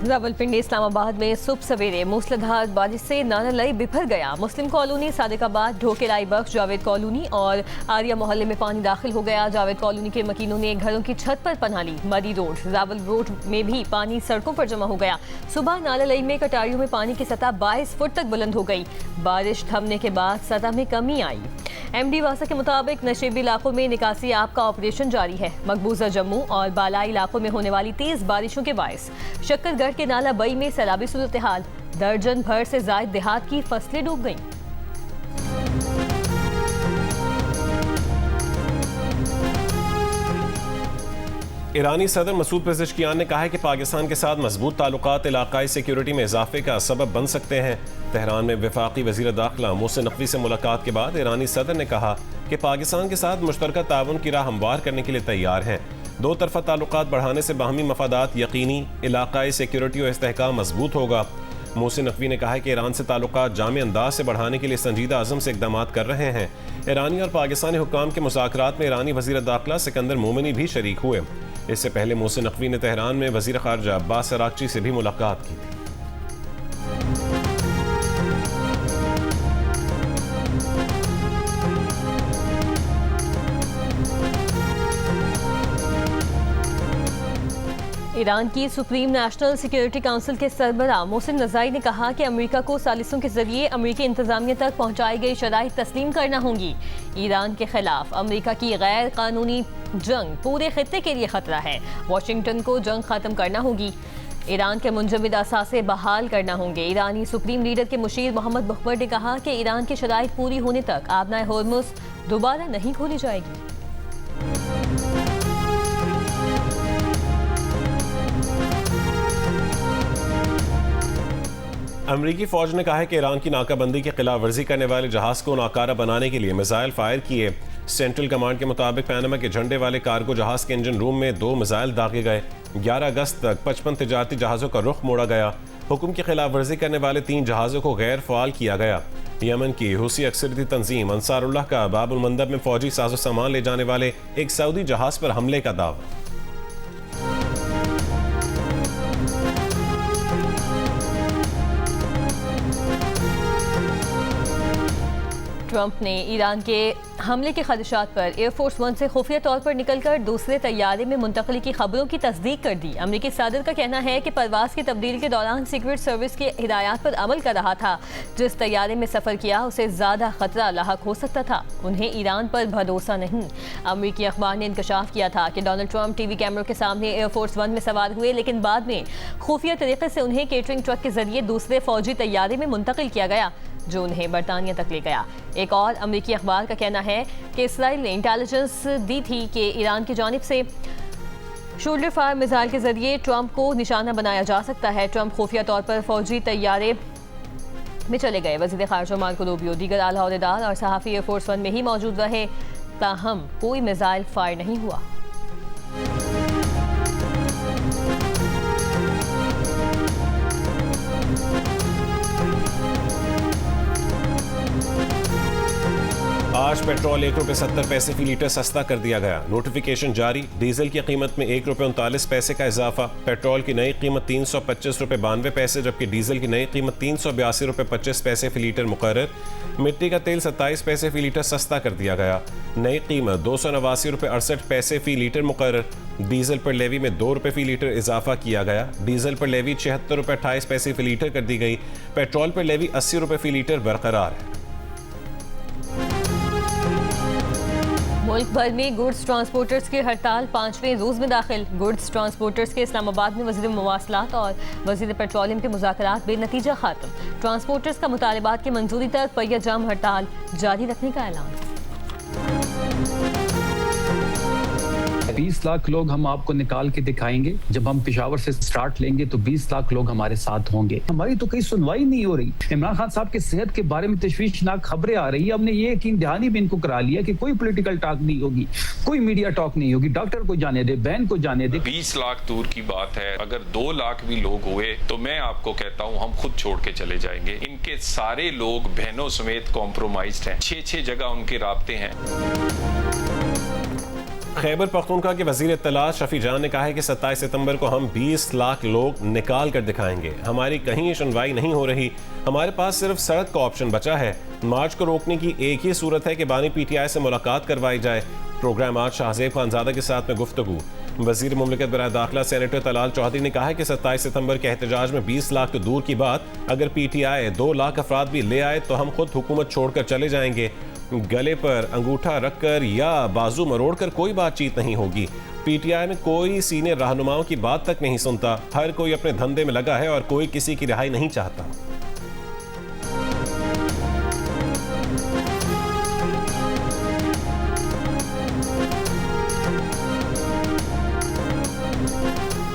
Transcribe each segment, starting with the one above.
रावलपिंडी इस्लामाबाद में सुबह सवेरे मूसलाधार बारिश से नाला बिफर गया। मुस्लिम कॉलोनी, सादिकाबाद, ढोकेलाई बख्श, जावेद कॉलोनी और आर्या मोहल्ले में पानी दाखिल हो गया। जावेद कॉलोनी के मकीनों ने घरों की छत पर पनाह ली। मरी रोड, रावल रोड में भी पानी सड़कों पर जमा हो गया। सुबह नाला में कटारियों में पानी की सतह 22 फुट तक बुलंद हो गई। बारिश थमने के बाद सतह में कमी आई। MD वासा के मुताबिक नशेबी इलाकों में निकासी आप का ऑपरेशन जारी है। मकबूजा जम्मू और बालाई इलाकों में होने वाली तेज बारिशों के बायस शक्करगढ़ के नाला बई में सैलाबी सूरत हाल। दर्जन भर से जायद देहात की फसलें डूब गईं। ईरानी सदर मसूद पेज़ेश्कियान ने कहा है कि पाकिस्तान के साथ मजबूत ताल्लुकात इलाकाई सिक्योरिटी में इजाफे का सबब बन सकते हैं। तेहरान में वफाकी वज़ीर दाखिला मोहसिन नकवी से मुलाकात के बाद ईरानी सदर ने कहा कि पाकिस्तान के साथ मुश्तरका ताउन की राह हमवार करने के लिए तैयार हैं। दो तरफा ताल्लुकात बढ़ाने से बाहमी मफादात यकीनी, इलाकाई सिक्योरिटी और इस्तेहकाम मजबूत होगा। मोहसिन नकवी ने कहा है कि ईरान से ताल्लुकात जामे अंदाज से बढ़ाने के लिए संजीदा अज़म से इक़दाम कर रहे हैं। ईरानी और पाकिस्तानी हुक्काम के मुज़ाकरात में ईरानी वज़ीर दाखिला सिकंदर मोमिनी भी शरीक हुए। इससे पहले मोहसिन नकवी ने तेहरान में वज़ीर ख़ारजा अब्बास अरागची से भी मुलाकात की थी। ईरान की सुप्रीम नेशनल सिक्योरिटी काउंसिल के सरबराह मोहसिन नज़ाई ने कहा कि अमेरिका को सालिसों के जरिए अमेरिकी इंतजामिया तक पहुंचाई गई शराइत तस्लीम करना होंगी। ईरान के खिलाफ अमेरिका की गैर कानूनी जंग पूरे खित्ते के लिए खतरा है। वाशिंगटन को जंग खत्म करना होगी। ईरान के मुंजमद असासे बहाल करना होंगे। ईरानी सुप्रीम लीडर के मुशीर मोहम्मद बुखबर ने कहा कि ईरान की शराइत पूरी होने तक आबनाए होर्मुज़ दोबारा नहीं खोली जाएगी। अमरीकी फौज ने कहा है कि ईरान की नाकाबंदी की खिलाफ वर्जी करने वाले जहाज को नाकारा बनाने के लिए मिसाइल फायर किए। सेंट्रल कमांड के मुताबिक पैनामा के झंडे वाले कार्गो जहाज के इंजन रूम में 2 मिसाइल दागे गए। 11 अगस्त तक 55 तिजारती जहाज़ों का रुख मोड़ा गया। हुक्म की खिलाफ वर्जी करने वाले 3 जहाज़ों को गैर फ़ाल किया गया। यमन की हुसी अक्सरियती तंजीम अंसारुल्लाह का बाबुल मंदब में फौजी साजो सामान ले जाने वाले एक सऊदी जहाज़ पर हमले का दावा। ट्रंप ने ईरान के हमले के खदशात पर एयरफोर्स 1 से खुफिया तौर पर निकलकर दूसरे तैयारे में मुंतकली की खबरों की तस्दीक कर दी। अमरीकी सदर का कहना है कि परवाज की तब्दीली के दौरान सीक्रेट सर्विस की हिदायत पर अमल कर रहा था। जिस तैयारे में सफ़र किया उसे ज़्यादा खतरा लाहक हो सकता था। उन्हें ईरान पर भरोसा नहीं। अमरीकी अखबार ने इंकशाफ किया था कि डोनाल्ड ट्रंप TV कैमरों के सामने एयरफोर्स 1 में सवार हुए, लेकिन बाद में खुफिया तरीके से उन्हें केटरिंग ट्रक के जरिए दूसरे फौजी तैयारे में मुंतकिल किया गया जो उन्हें बरतानिया तक ले गया। एक और अमरीकी अखबार का कहना है कि इसराइल ने इंटेलिजेंस दी थी कि ईरान की जानिब से शोल्डर फायर मिसाइल के जरिए ट्रंप को निशाना बनाया जा सकता है। ट्रंप खुफिया तौर पर फौजी तैयारे में चले गए। वज़ीर ख़ारजा मार्को रूबियो, दीगर आला ओहदेदार और सहाफ़ी एयरफोर्स 1 में ही मौजूद रहे, ताहम कोई मिसाइल फायर नहीं हुआ। आज पेट्रोल 1 रुपये 70 पैसे फी लीटर सस्ता कर दिया गया। नोटिफिकेशन जारी। डीजल की कीमत में 1 रुपये 39 पैसे का इजाफा। पेट्रोल की नई कीमत 325 रुपये 92 पैसे, जबकि डीजल की नई कीमत 382 रुपये 25 पैसे फी लीटर मुकर्रर। मिट्टी का तेल 27 पैसे फी लीटर सस्ता कर दिया गया। नई कीमत 289 रुपये 68 पैसे फी लीटर मुकर्रर। डीजल पर लेवी में 2 रुपये फी लीटर इजाफा किया गया। डीजल पर लेवी 76 रुपये 28 पैसे फी लीटर कर दी गई। पेट्रोल पर लेवी 80 रुपये फी लीटर बरकरार है। मुल्क भर में गुड्स ट्रांसपोर्टर्स की हड़ताल 5वें रोज में दाखिल। गुड्स ट्रांसपोर्टर्स के इस्लामाबाद में वज़ीर मवासलात और वज़ीर पेट्रोलियम के मुज़ाकरात बेनतीजा खात्म। ट्रांसपोर्टर्स का मुतालिबात की मंजूरी तक पहिया जाम हड़ताल जारी रखने का ऐलान। 20 लाख लोग हम आपको निकाल के दिखाएंगे। जब हम पेशावर से स्टार्ट लेंगे तो 20 लाख लोग हमारे साथ होंगे। हमारी तो कहीं सुनवाई नहीं हो रही। इमरान खान साहब की सेहत के बारे में तशवीशनाक खबरें आ रही है। हमने ये यकीन दहानी भी इनको करा लिया कि कोई पॉलिटिकल टॉक नहीं होगी, कोई मीडिया टॉक नहीं होगी। डॉक्टर को जाने दे, बहन को जाने दे। 20 लाख दूर की बात है, अगर 2 लाख भी लोग हुए तो मैं आपको कहता हूँ हम खुद छोड़ के चले जाएंगे। इनके सारे लोग बहनों समेत कॉम्प्रोमाइज्ड हैं। 6-6 जगह उनके राब्ते हैं। खैबर पख्तूनख्वा के वजीर इत्तलात शफी जान ने कहा है कि 27 सितंबर को हम 20 लाख लोग निकाल कर दिखाएंगे। हमारी कहीं सुनवाई नहीं हो रही, हमारे पास सिर्फ सड़क का ऑप्शन बचा है। मार्च को रोकने की एक ही सूरत है कि बानी PTI से मुलाकात करवाई जाए। प्रोग्राम आज शाहजेब खानजादा के साथ में गुफ्तगू। वजीर मुमलिकत बराए दाखिला सेनेटर तलाल चौधरी ने कहा है कि 27 सितंबर के एहतजाज में 20 लाख तो दूर की बात, अगर PTI 2 लाख अफराद भी ले आए तो हम खुद हुकूमत छोड़कर चले जाएंगे। गले पर अंगूठा रखकर या बाजू मरोड़कर कोई बातचीत नहीं होगी। PTI में कोई सीनियर रहनुमाओं की बात तक नहीं सुनता। हर कोई अपने धंधे में लगा है और कोई किसी की रिहाई नहीं चाहता।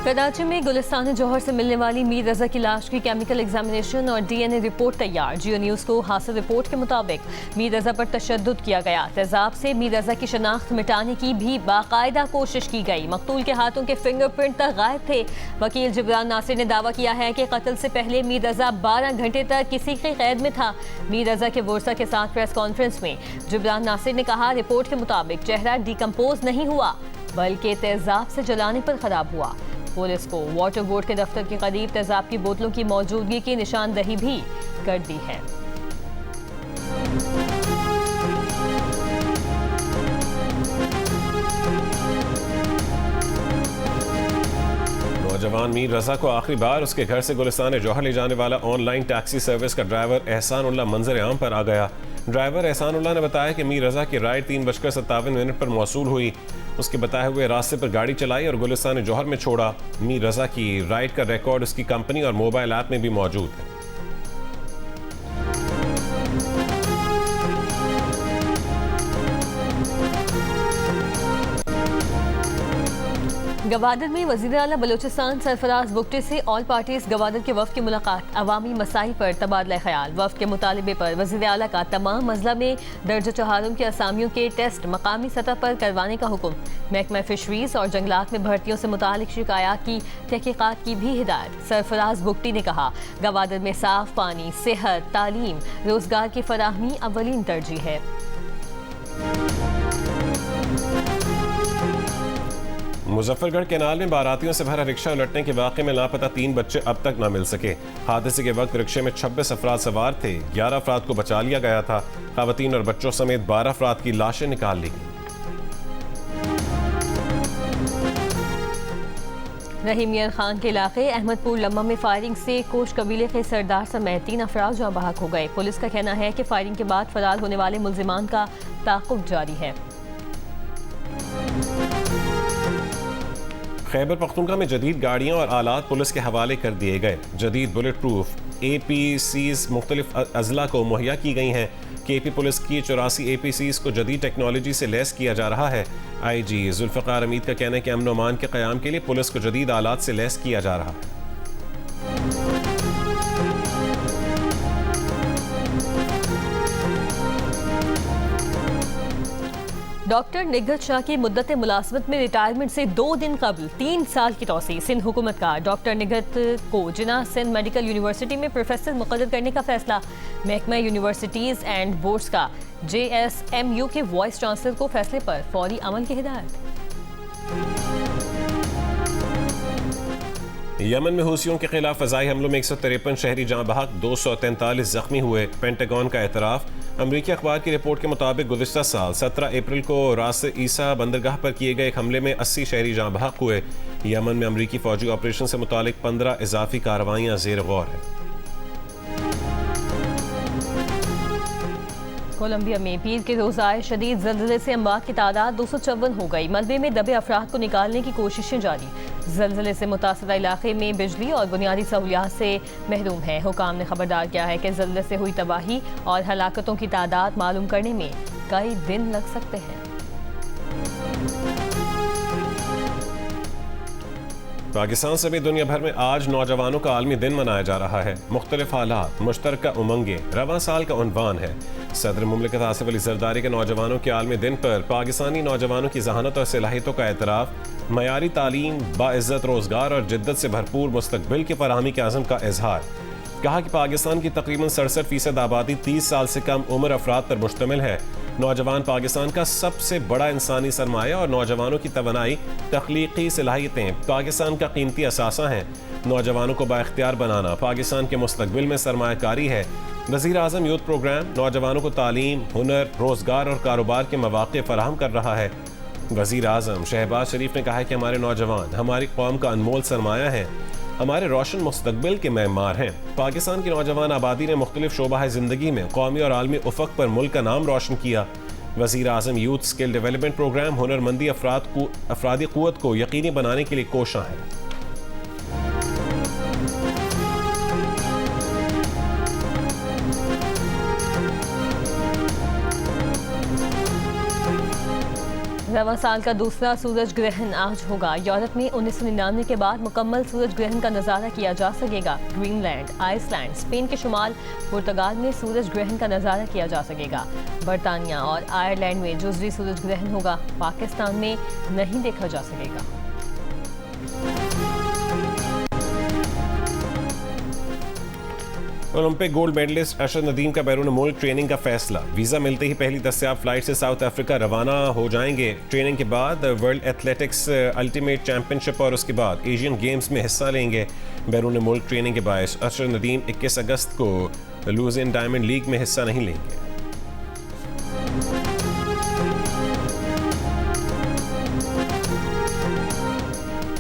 कराची में गुलिस्तान जौहर से मिलने वाली मीर रजा की लाश की केमिकल एग्जामिनेशन और DNA रिपोर्ट तैयार। जियो न्यूज़ को हासिल रिपोर्ट के मुताबिक मीर रजा पर तशद्दुद किया गया। तेजाब से मीर रजा की शनाख्त मिटाने की भी बाकायदा कोशिश की गई। मकतूल के हाथों के फिंगरप्रिंट तक गायब थे। वकील जिब्रान नासिर ने दावा किया है कि कत्ल से पहले मीर रजा 12 घंटे तक किसी की कैद में था। मीर रजा के वर्सा के साथ प्रेस कॉन्फ्रेंस में जिब्रान नासिर ने कहा, रिपोर्ट के मुताबिक चेहरा डिकम्पोज नहीं हुआ बल्कि तेजाब से जलाने पर खराब हुआ। पुलिस को वाटर बोर्ड के दफ्तर के करीब तेजाब की बोतलों की मौजूदगी की निशानदही भी कर दी है। नौजवान मीर रजा को आखिरी बार उसके घर से गुलिस्तान जौहर ले जाने वाला ऑनलाइन टैक्सी सर्विस का ड्राइवर एहसानुल्लाह मंजर आम पर आ गया। ड्राइवर एहसानुल्लाह ने बताया कि मीर रजा की राइड 3:57 पर मौसूल हुई। उसके बताए हुए रास्ते पर गाड़ी चलाई और गुलिस्तान जौहर में छोड़ा। मीर रजा की राइड का रिकॉर्ड उसकी कंपनी और मोबाइल ऐप में भी मौजूद है। गवादर में वज़ीर आला बलोचिस्तान सरफराज बुगटी से ऑल पार्टीज गवादर के वफ्द की मुलाकात। अवामी मसाइल पर तबादला ख्याल। वफ्द के मुतालिबे पर वज़ीर आला का तमाम मज़ला में दर्ज चहारों की असामियों के टेस्ट मकामी सतह पर करवाने का हुक्म। महकमा फिशरीज और जंगलात में भर्तियों से मुतालिक शिकायत की तहकीकात की भी हिदायत। सरफराज बुगटी ने कहा, गवादर में साफ पानी, सेहत, तालीम, रोजगार की फराहमी अव्वलीन तरजीह है। मुजफ्फरगढ़ केनाल में बारातियों से भरा रिक्शा उलटने के वाक़े में लापता 3 बच्चे अब तक न मिल सके। हादसे के वक्त रिक्शे में 26 अफराद सवार थे। 11 अफराद को बचा लिया गया था। ख़वातीन और बच्चों समेत 12 अफराद की लाशें निकाल ली गई। रहीम मियां खान के इलाके अहमदपुर लम्मा में फायरिंग से कोश कबीले के सरदार समेत 3 अफराद जहाँ बहक हो गए। पुलिस का कहना है कि फायरिंग के बाद फरार होने वाले मुल्जिमान का ताक़ुब जारी है। खैबर पख्तूनख्वा में जदीद गाड़ियाँ और आलात पुलिस के हवाले कर दिए गए। जदीद बुलेट प्रूफ APCs मुख्तलिफ अजला को मुहैया की गई हैं। KP पुलिस की 84 APCs को जदीद टेक्नोलॉजी से लैस किया जा रहा है। IG जुल्फ़िकार हमीद का कहना है कि अमन व अमान के क़याम के लिए पुलिस को जदीद आलात से लैस किया जा रहा है। डॉक्टर निगहत शाह की मुद्दत मुलाजमत में रिटायरमेंट से 2 दिन कबल 3 साल की तौसी। सिंध हुकूमत का डॉक्टर निगहत को जिना सिंध मेडिकल यूनिवर्सिटी में प्रोफेसर मुक़र्रर करने का फैसला। महकमा यूनिवर्सिटीज़ एंड बोर्ड्स का JSMU के वाइस चांसलर को फैसले पर फौरी अमल की हिदायत। यमन में हूसियों के खिलाफ फ़ज़ाई हमलों में 153 शहरी जहाँ बहक, 243 जख्मी हुए। पेंटागन का एतराफ़। अमरीकी अखबार की रिपोर्ट के मुताबिक गुज़िश्ता साल 17 अप्रैल को रास ईसा बंदरगाह पर किए गए एक हमले में 80 शहरी जहाँ बहक हुए। यमन में अमरीकी फौजी ऑपरेशन से मुतालिक 15 इजाफी कार्रवाइयाँ ज़ेर गौर हैं। कोलंबिया में पीर के रोज़ आए शदीद ज़लज़ले से अमवात की तादाद 254 हो गई। मलबे में दबे अफराद को निकालने की कोशिशें जारी। ज़लज़ले से मुतासरा इलाके में बिजली और बुनियादी सहूलियात से महरूम है। हुकाम ने खबरदार किया है कि ज़लज़ले से हुई तबाही और हलाकतों की तादाद मालूम करने में कई दिन लग सकते हैं। पाकिस्तान समेत दुनिया भर में आज नौजवानों का आलमी दिन मनाया जा रहा है। मुख्तलिफ हालात, मुश्तरका उमंगे रवां साल का उन्वान है। सदर मुमलिकत आसिफ अली ज़रदारी के नौजवानों के आलमी दिन पर पाकिस्तानी नौजवानों की जहानत और सलाहियतों का एतराफ़, मयारी तालीम, बाइज़्ज़त रोज़गार और जिद्दत से भरपूर मुस्तकबिल की फराहमी के आज़म का इजहार। कहा कि पाकिस्तान की तकरीबन 67% आबादी 30 साल से कम उम्र अफराद पर मुश्तमिल है। नौजवान पाकिस्तान का सबसे बड़ा इंसानी सरमाया और नौजवानों की तवानाई तख्लीकी सलाहियतें पाकिस्तान का कीमती असासा हैं। नौजवानों को बाइख्तियार बनाना पाकिस्तान के मुस्तकबिल में सरमायाकारी है। वज़ीर आज़म यूथ प्रोग्राम नौजवानों को तालीम, हुनर, रोज़गार और कारोबार के मौक़े फराहम कर रहा है। वज़ीर आज़म शहबाज शरीफ ने कहा है कि हमारे नौजवान हमारी कौम का अनमोल सरमाया है, हमारे रोशन मुस्तकबिल के मैमार हैं। पाकिस्तान की नौजवान आबादी ने मुख्तलिफ शोबा ज़िंदगी में कौमी और आलमी उफ़क़ पर मुल्क का नाम रोशन किया। वज़ीर आज़म यूथ स्किल डेवलपमेंट प्रोग्राम हुनरमंदी अफरादी क़ुव्वत को यकीनी बनाने के लिए कोशां है। रवां साल का दूसरा सूरज ग्रहण आज होगा। यूरोप में 1999 के बाद मुकम्मल सूरज ग्रहण का नज़ारा किया जा सकेगा। ग्रीनलैंड, आइसलैंड, स्पेन के शुमाल, पुर्तगाल में सूरज ग्रहण का नज़ारा किया जा सकेगा। बरतानिया और आयरलैंड में जुज़वी सूरज ग्रहण होगा। पाकिस्तान में नहीं देखा जा सकेगा। Olympic gold medallist Arshad Nadeem का बैरून मुल्क ट्रेनिंग का फैसला। वीज़ा मिलते ही पहली दस्तयाब फ्लाइट से साउथ अफ्रीका रवाना हो जाएंगे। ट्रेनिंग के बाद वर्ल्ड एथलेटिक्स अल्टीमेट चैंपियनशिप और उसके बाद एशियन गेम्स में हिस्सा लेंगे। बैरून मुल्क ट्रेनिंग के बायस अरशद नदीम 21 अगस्त को लुज़ियन डायमंड लीग में हिस्सा नहीं लेंगे।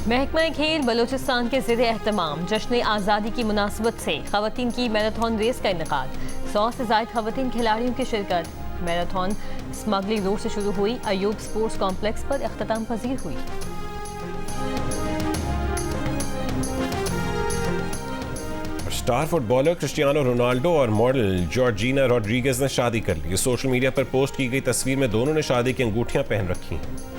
महकमा खेल बलोचिस्तान के ज़ेर एहतमाम जश्न आज़ादी की मुनासबत से ख़वातीन की मैराथन रेस का इनेकाद। 100 से ज़ायद ख़वातीन खिलाड़ियों की शिरकत। मैराथन स्मगलिंग रोड से शुरू हुई, अयूब स्पोर्ट्स कॉम्प्लेक्स पर इख्तिताम पजीर हुई। स्टार फुटबॉलर क्रिस्टियानो रोनाल्डो और मॉडल जॉर्जिना रोड्रिगेज ने शादी कर ली। सोशल मीडिया पर पोस्ट की गई तस्वीर में दोनों ने शादी की अंगूठियां पहन रखी हैं।